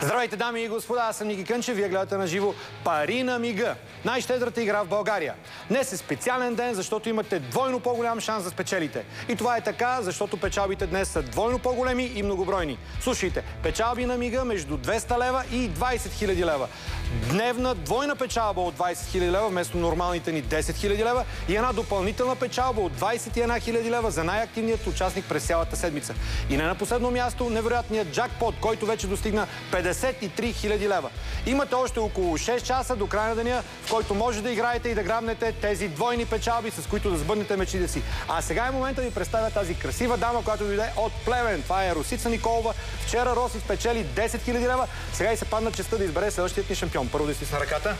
Здравейте, дами и господа, аз съм Ники Кънчев, вие гледате на живо Пари на мига. Най-щедрата игра в България. Днес е специален ден, защото имате двойно по-голям шанс да спечелите. И това е така, защото печалбите днес са двойно по-големи и многобройни. Слушайте, печалби на мига между 200 лева и 20 000 лева. Дневна двойна печалба от 20 000 лева вместо нормалните ни 10 000 лева и една допълнителна печалба от 21 000 лева за най-активният участник през цялата седмица. И не на последно място, невероятният джакпот, който вече достигна 53 000 лева. Имате още около 6 часа до края на деня, в който може да играете и да грабнете тези двойни печалби, с които да сбъднете мечтите си. А сега е момента да ви представя тази красива дама, която дойде от Плевен. Това е Росица Николова. Вчера Роси спечели 10 000 лева. Сега и се падна честта да избере следващият ни шампион. Първо да стисна ръката.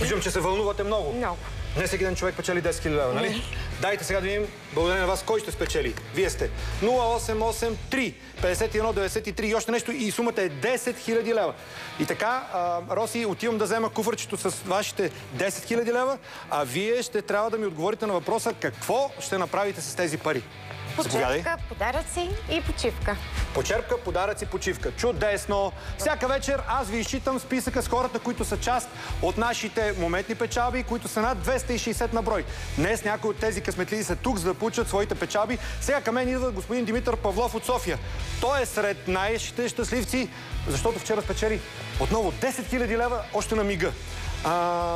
Виждам, че се вълнувате много. Много. Не всеки ден човек печели 10 000 лева, нали? Дайте сега да видим, благодарение на вас, кой ще спечели. Вие сте 0883 5193 и още нещо и сумата е 10 000 лева. И така, Роси, отивам да взема куфърчето с вашите 10 000 лева, а вие ще трябва да ми отговорите на въпроса какво ще направите с тези пари. Почерпка, подаръци и почивка. Почерпка, подаръци, почивка. Чудесно! Всяка вечер аз ви изчитам списъка с хората, които са част от нашите моментни печалби, които са над 260 на брой. Днес някои от тези късметливи са тук, за да получат своите печалби. Сега към мен идва господин Димитър Павлов от София. Той е сред най-щите щастливци, защото вчера спечели отново 10 000 лева още на мига.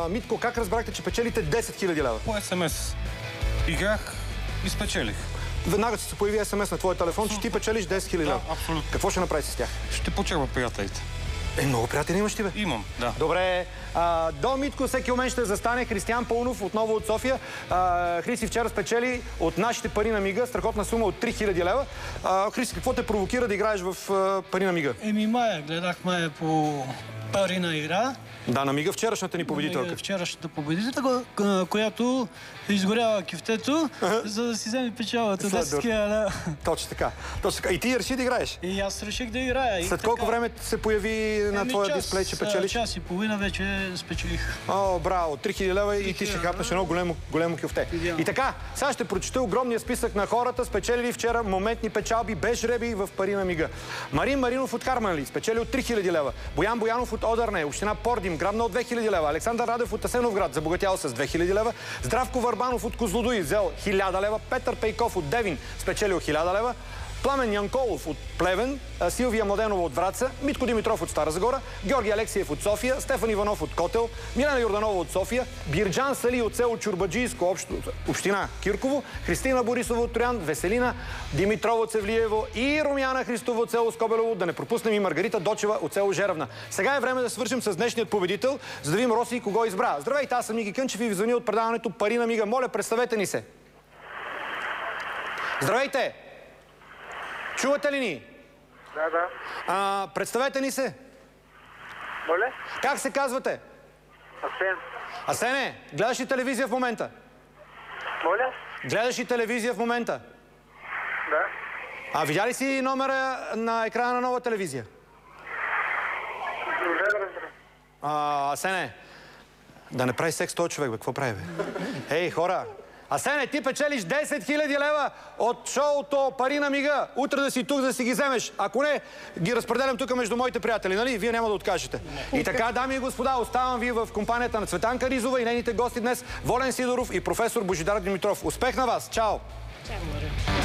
Митко, как разбрахте, че печелите 10 000 лева? По СМС. Играх и спечелих. Веднага се появи СМС на твоя телефон, че ти печелиш 10 000 лева. Да, абсолютно. Какво ще направиш с тях? Ще почерпя приятелите. Много приятели имаш ти, бе? Имам, да. Добре. До Митко всеки момент ще застане Християн Паунов, отново от София. Хриси вчера спечели от нашите пари на мига страхотна сума от 3000 лева. Хриси, какво те провокира да играеш в пари на мига? Мая, гледах Мая по пари на игра. Да, на мига вчерашната ни победителка. Вчерашната победителка, която изгорява кифтето, за да си вземе печалбата 10 000 лева. Точно така. Точно така. И ти реши да играеш? И аз реших да играя. След колко време се появи на твоя дисплей, че печелиш? Час и половина вече спечелих. О, браво! 3000 лева и ти ще хапнеш едно големо кюфте. И така, сега ще прочета огромния списък на хората, спечелили вчера моментни печалби без жреби в пари на мига. Марин Маринов от Харманли спечели от 3000 лева. Боян Боянов от Одърне, община Пордим, грабна от 2000 лева. Александър Радев от Асеновград забогатял с 2000 лева. Здравко Върбанов от Козлодуй взел 1000 лева. Петър Пейков от Девин спечелил 1000 лева. Пламен Янколов от Плевен, Силвия Младенова от Враца, Митко Димитров от Стара Загора, Георги Алексиев от София, Стефан Иванов от Котел, Милена Йорданова от София, Бирджан Сали от село Чурбаджийско, община Кирково, Христина Борисова от Троян, Веселина Димитрова от Севлиево и Румяна Христова от село Скобелево, да не пропуснем и Маргарита Дочева от село Жеравна. Сега е време да свършим с днешният победител, за да видим Роси кого избра. Здравейте, аз съм Ники Кънчев и ви звъня от предаването Пари на мига. Моля, представете ни се. Здравейте! Чувате ли ни? Да. Представете ни се. Моля? Как се казвате? Асен. Асене, гледаш ли телевизия в момента? Моля? Гледаш ли телевизия в момента? Да. Видя ли си номера на екрана на нова телевизия? Асене, да не прави секс този човек, бе. Какво прави, бе? Ей, хора! Асене, ти печелиш 10 000 лева от шоуто Пари на мига. Утре да си тук, да си ги вземеш. Ако не, ги разпределям тук между моите приятели, нали? Вие няма да откажете. И така, дами и господа, оставам ви в компанията на Цветанка Ризова и нейните гости днес Волен Сидоров и професор Божидар Димитров. Успех на вас! Чао! Чао.